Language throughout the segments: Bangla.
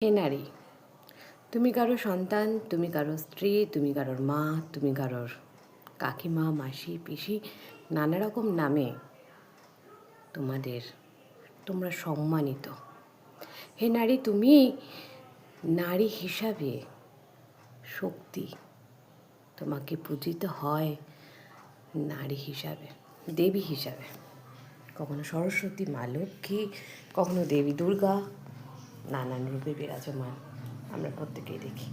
হে নারী, তুমি কারো সন্তান, তুমি কারো স্ত্রী, তুমি কারোর মা, তুমি কারোর কাকিমা, মাসি, পিসি, নানা রকম নামে তোমরা সম্মানিত। হে নারী, তুমি নারী হিসাবে শক্তি, তোমাকে পূজিত হয় নারী হিসাবে, দেবী হিসাবে। কখনো সরস্বতী, মা লক্ষ্মী, কখনো দেবী দুর্গা, নানান রূপে বিরাজমান আমরা প্রত্যেকেই দেখি।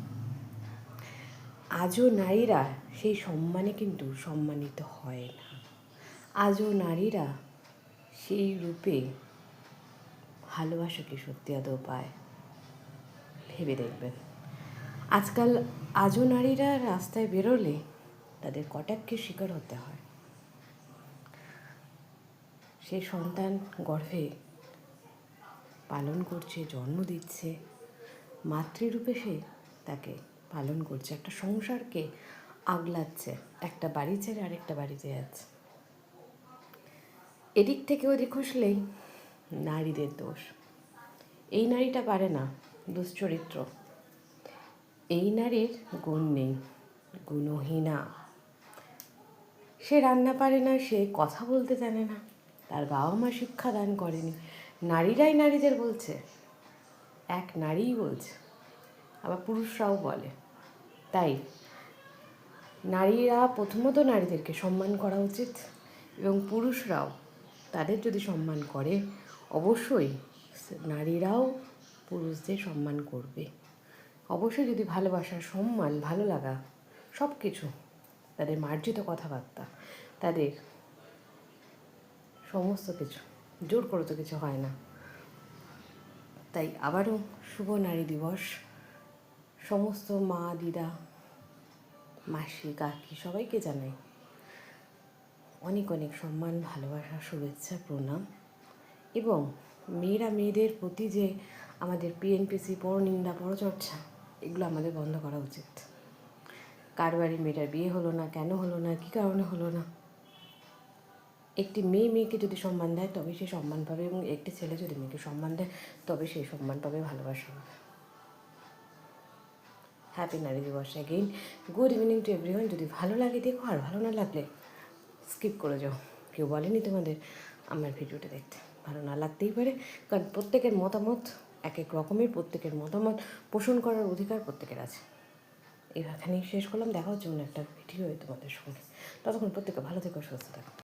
আজও নারীরা সেই সম্মানে কিন্তু সম্মানিত হয় না। আজও নারীরা সেই রূপে ভালোবাসাকে সত্যি আদৌ পায়? ভেবে দেখবেন। আজও নারীরা রাস্তায় বেরোলে তাদের কটাক্ষের শিকার হতে হয়। সে সন্তান গর্ভে পালন করছে, জন্ম দিচ্ছে, মাতৃরূপে সে তাকে পালন করছে, একটা সংসারকে আগলাচ্ছে, একটা বাড়ি ছেড়ে আরেকটা বাড়িতে যাচ্ছে। এদিক থেকে ওদিক খুঁজলেই নারীদের দোষ। এই নারীটা পারে না, দুশ্চরিত্র। এই নারীর গুণ নেই, গুণহীনা। সে রান্না পারে না, সে কথা বলতে জানে না, তার বাবা মা শিক্ষা দান করেনি। নারীরাই নারীদের বলছে, এক নারীই বলছে, আবার পুরুষরাও বলে। তাই নারীরা প্রথমত নারীদেরকে সম্মান করা উচিত, এবং পুরুষরাও তাদের যদি সম্মান করে, অবশ্যই নারীরাও পুরুষদের সম্মান করবে। অবশ্যই যদি ভালোবাসা, সম্মান, ভালো লাগা, সব কিছু, তাদের মার্জিত কথাবার্তা, তাদের সমস্ত কিছু, জোর করে তো কিছু হয় না। তাই আবারও শুভ নারী দিবস। সমস্ত মা, দিদা, মাসি, কাকি সবাইকে জানাই অনেক অনেক সম্মান, ভালোবাসা, শুভেচ্ছা, প্রণাম। এবং মেয়েদের প্রতি যে আমাদের পিএনপিসি, পরনিন্দা, পরচর্চা, এগুলো আমাদের বন্ধ করা উচিত। কার বাড়ির মেয়েটার বিয়ে হলো না, কেন হলো না, কী কারণে হলো না। একটি মেয়েকে যদি সম্মান দেয় তবে সে সম্মান পাবে, এবং একটি ছেলে যদি মেয়েকে সম্মান দেয় তবে সেই সম্মান পাবে, ভালোবাসা পাবে। হ্যাপি নারী দিবস again. Good evening to everyone. যদি ভালো লাগে দেখো, আর ভালো না লাগলে স্কিপ করে যাও। কেউ বলেনি তোমাদের আমার ভিডিওটা দেখতে। ভালো না লাগতেই পারে, কারণ প্রত্যেকের মতামত এক এক রকমের, প্রত্যেকের মতামত পোষণ করার অধিকার প্রত্যেকের আছে। এখানেই শেষ করলাম। দেখা হচ্ছে অন্য একটা ভিডিও তোমাদের সঙ্গে। ততক্ষণ প্রত্যেকে ভালো থেকো, সুস্থ থাকো।